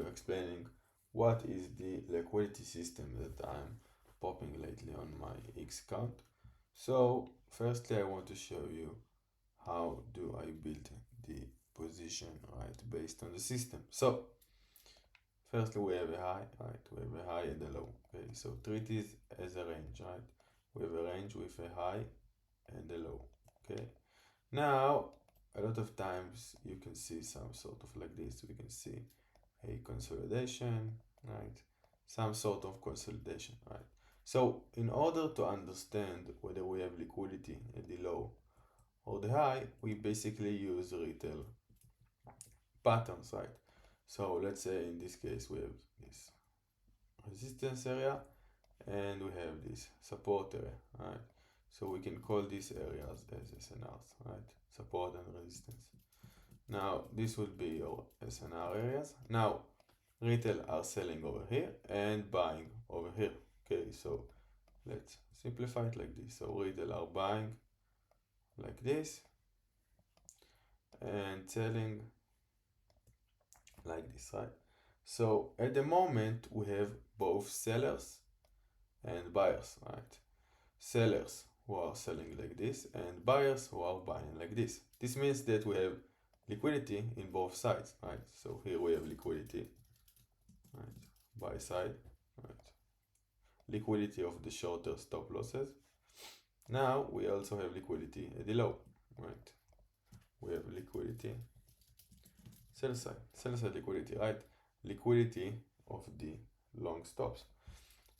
explaining what is the liquidity system that I'm popping lately on my X account. So firstly, I want to show you how do I build the position, right, based on the system. So firstly, we have a high, right, we have a high and a low. Okay, so treat it as a range, right? We have a range with a high and a low. Okay, now a lot of times you can see some sort of like this. We can see a consolidation, right? Some sort of consolidation, right? So in order to understand whether we have liquidity at the low or the high, we basically use retail patterns, right? So let's say in this case we have this resistance area and we have this support area, right? So we can call these areas as SNRs, right? Support and resistance. Now this would be your SNR areas. Now retail are selling over here and buying over here. Okay, so let's simplify it like this. So retail are buying like this and selling like this, right? So at the moment we have both sellers and buyers, right? Sellers who are selling like this and buyers who are buying like this. This means that we have liquidity in both sides, right? So here we have liquidity, right? Buy side, right? Liquidity of the shorter stop losses. Now we also have liquidity at the low, right? We have liquidity, sell side liquidity, right? Liquidity of the long stops.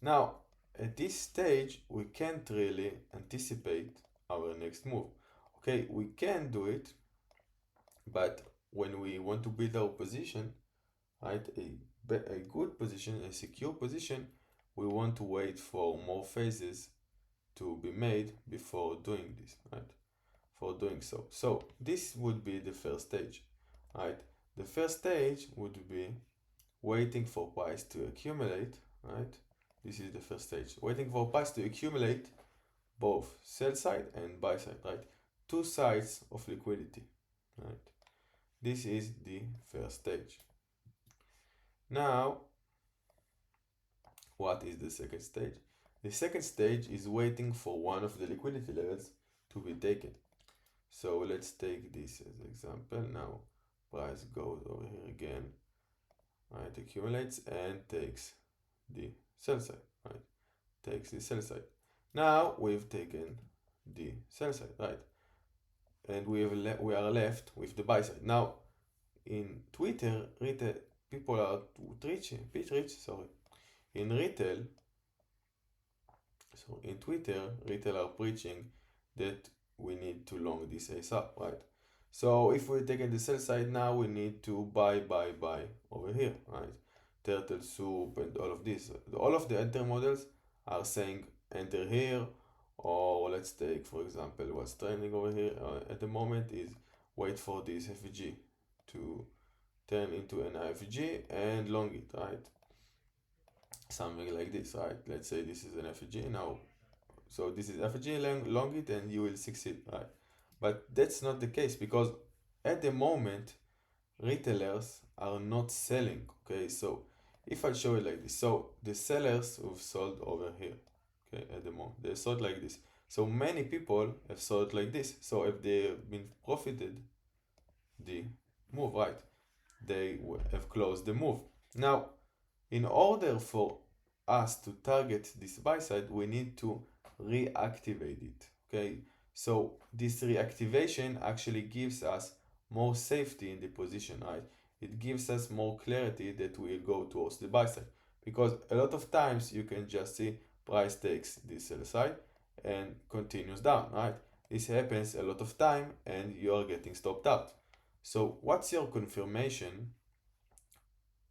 Now, at this stage, we can't really anticipate our next move. Okay, we can do it, but when we want to build our position, right, a good position, a secure position, we want to wait for more phases to be made before doing this, right? For doing so. So this would be the first stage, right? The first stage would be waiting for price to accumulate, right? This is the first stage. Waiting for price to accumulate both sell side and buy side, right? Two sides of liquidity, right? This is the first stage. Now, what is the second stage? The second stage is waiting for one of the liquidity levels to be taken. So let's take this as an example. Now, price goes over here again, right? Accumulates and takes the sell side, right? Takes the sell side. Now we've taken the sell side, right? And we are left with the buy side. Now in Twitter, retail people are pitch rich, sorry. In retail, so in Twitter, retail are preaching that we need to long this ASAP, right? So if we're taking the sell side now, we need to buy over here, right? Turtle soup and all of this. All of the enter models are saying enter here, or let's take for example what's trending over here at the moment is wait for this FG to turn into an IFG and long it, right? Something like this, right? Let's say this is an FG now. So this is FG, long it and you will succeed, right? But that's not the case because at the moment retailers are not selling. Okay, so if I show it like this, so the sellers who've sold over here, okay, at the moment they sold like this. So many people have sold like this. So if they've been profited the move, right, they have closed the move. Now, in order for us to target this buy side, we need to reactivate it. Okay, so this reactivation actually gives us more safety in the position, right? It gives us more clarity that we will go towards the buy side, because a lot of times you can just see price takes the sell side and continues down, right? This happens a lot of time and you are getting stopped out. So what's your confirmation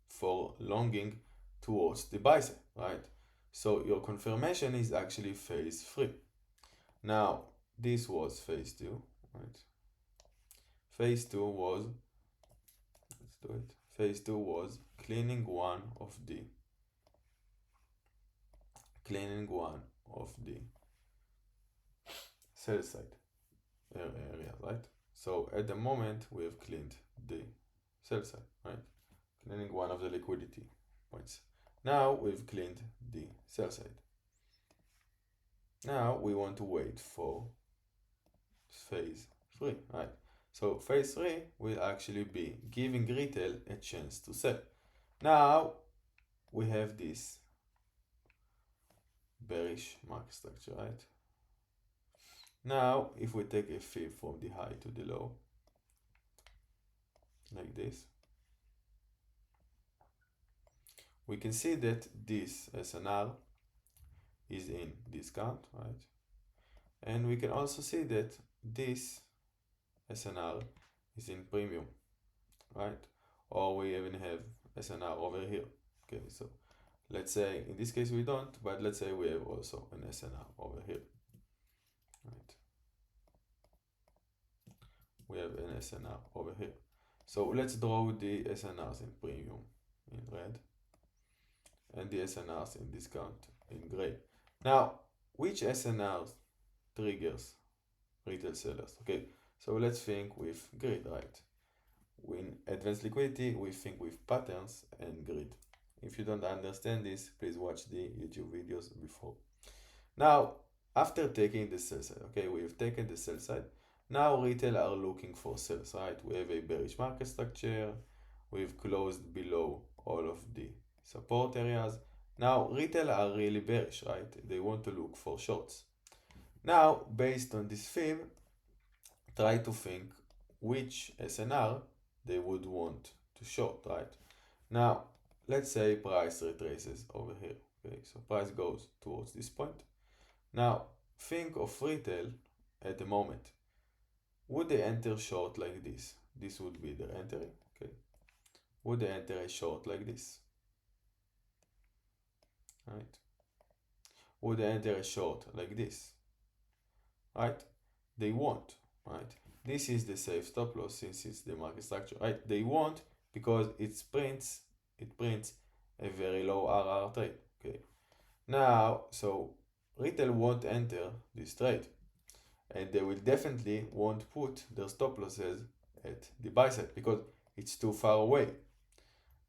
for longing towards the buy side, right? So your confirmation is actually phase 3. Now this was phase 2, right? Phase 2 was, let's do it. Phase 2 was cleaning one of the sell side area, right? So at the moment we have cleaned the sell side, right? cleaning one of the liquidity points. Now we've cleaned the sell side. Now we want to wait for phase 3, right? So phase 3 will actually be giving retail a chance to sell. Now we have this bearish market structure, right? Now if we take a fib from the high to the low, like this, we can see that this SNR is in discount, right? And we can also see that this SNR is in premium, right? Or we even have SNR over here. Okay, so let's say in this case we don't, but let's say we have also an SNR over here, right? We have an SNR over here. So let's draw the SNRs in premium in red and the SNRs in discount in gray. Now, which SNRs triggers retail sellers? Okay, so let's think with grid, right? In advanced liquidity, we think with patterns and grid. If you don't understand this, please watch the YouTube videos before. Now, after taking the sell side, okay, we've taken the sell side. Now retail are looking for sales, right? We have a bearish market structure. We've closed below all of the support areas. Now retail are really bearish, right? They want to look for shorts. Now, based on this fib, try to think which SNR they would want to short, right? Now, let's say price retraces over here. Okay, so price goes towards this point. Now, think of retail at the moment. Would they enter short like this? This would be their entry, okay? Would they enter a short like this? Right? Would they enter a short like this? Right? They won't, right? This is the safe stop loss since it's the market structure, right? They won't because it prints a very low RR trade, okay? Now, so retail won't enter this trade and they will definitely won't put their stop losses at the buy side because it's too far away.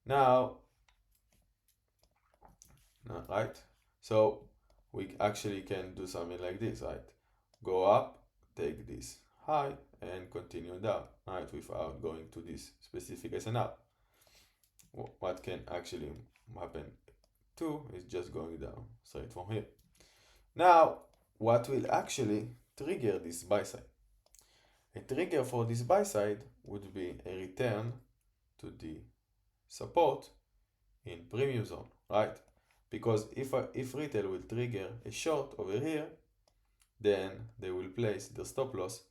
Now, right? So we actually can do something like this, right? Go up, take this high and continue down, right? Without going to this specific SNR. What can actually happen too is just going down straight from here. Now, what will actually trigger this buy side? A trigger for this buy side would be a return to the support in premium zone, right? Because if retail will trigger a short over here, then they will place the stop loss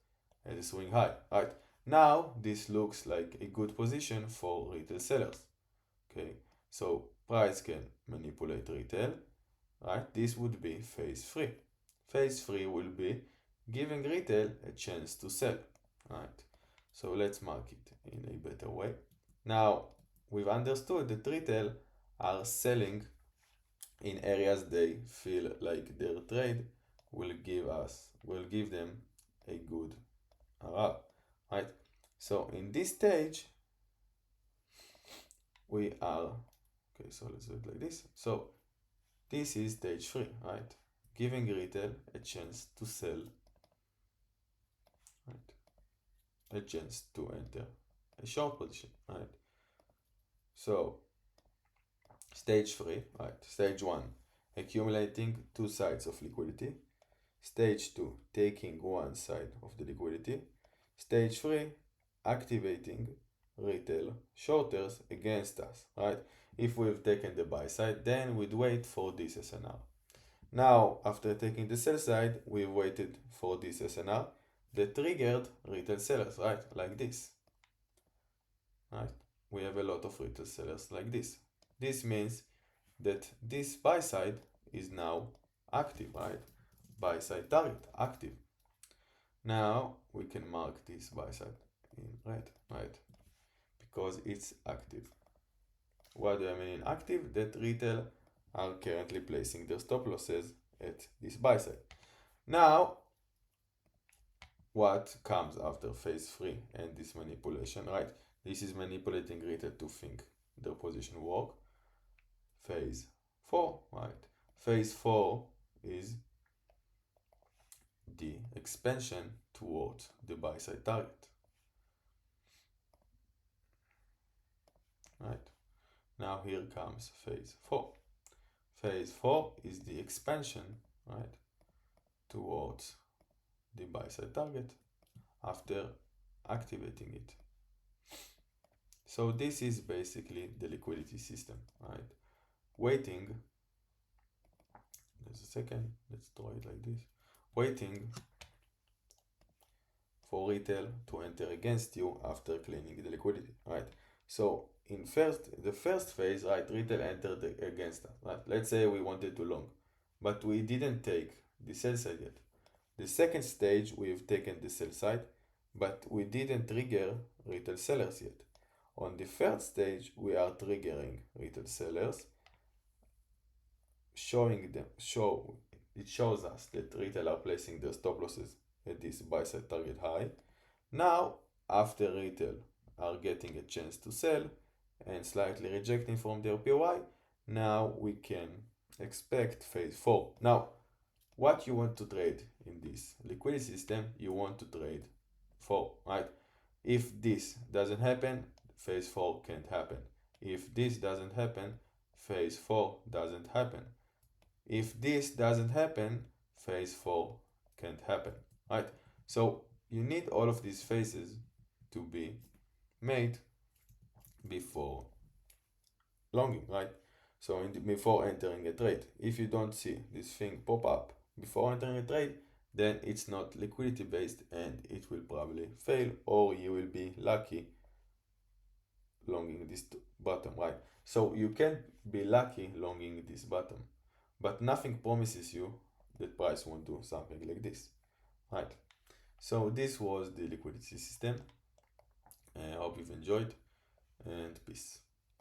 at the swing high, right? Now this looks like a good position for retail sellers. Okay, so price can manipulate retail, right? This would be phase 3. Phase 3 will be giving retail a chance to sell, right? So let's mark it in a better way. Now we've understood that retail are selling in areas they feel like their trade will give them a good RR, right? So in this stage we are okay, so let's do it like this. So this is stage 3, right? Giving retail a chance to sell, right? A chance to enter a short position, right? So stage 3, right? Stage 1, accumulating two sides of liquidity. Stage 2, taking one side of the liquidity. Stage 3, activating retail shorters against us, right? If we've taken the buy side, then we'd wait for this SNR. Now, after taking the sell side, we waited for this SNR that triggered retail sellers, right? Like this, right? We have a lot of retail sellers like this. This means that this buy side is now active, right? Buy side target active. Now we can mark this buy side in red, right? Because it's active. What do I mean in active? That retail are currently placing their stop losses at this buy side. Now, what comes after phase 3 and this manipulation, right? This is manipulating retail to think their position work. Phase 4, right? Phase 4 is the expansion towards the buy side target, right? Now here comes phase 4. Phase 4 is the expansion, right, towards the buy side target after activating it. So this is basically the liquidity system, right? Waiting, there's a second, let's draw it like this. Waiting for retail to enter against you after cleaning the liquidity, right? So in the first phase, right, retail entered against us, right? Let's say we wanted to long, but we didn't take the sell side yet. The second stage, we've taken the sell side, but we didn't trigger retail sellers yet. On the third stage, we are triggering retail sellers, it shows us that retail are placing their stop losses at this buy side target high. Now, after retail are getting a chance to sell and slightly rejecting from their POI, now we can expect phase 4. Now, what you want to trade in this liquidity system, you want to trade 4, right? If this doesn't happen, phase 4 can't happen. If this doesn't happen, phase 4 doesn't happen. If this doesn't happen, phase 4 can't happen, right? So you need all of these phases to be made before longing, right? So before entering a trade. If you don't see this thing pop up before entering a trade, then it's not liquidity based and it will probably fail, or you will be lucky longing this bottom, right? So you can be lucky longing this bottom, but nothing promises you that price won't do something like this, right? So this was the liquidity system. I hope you've enjoyed, and peace.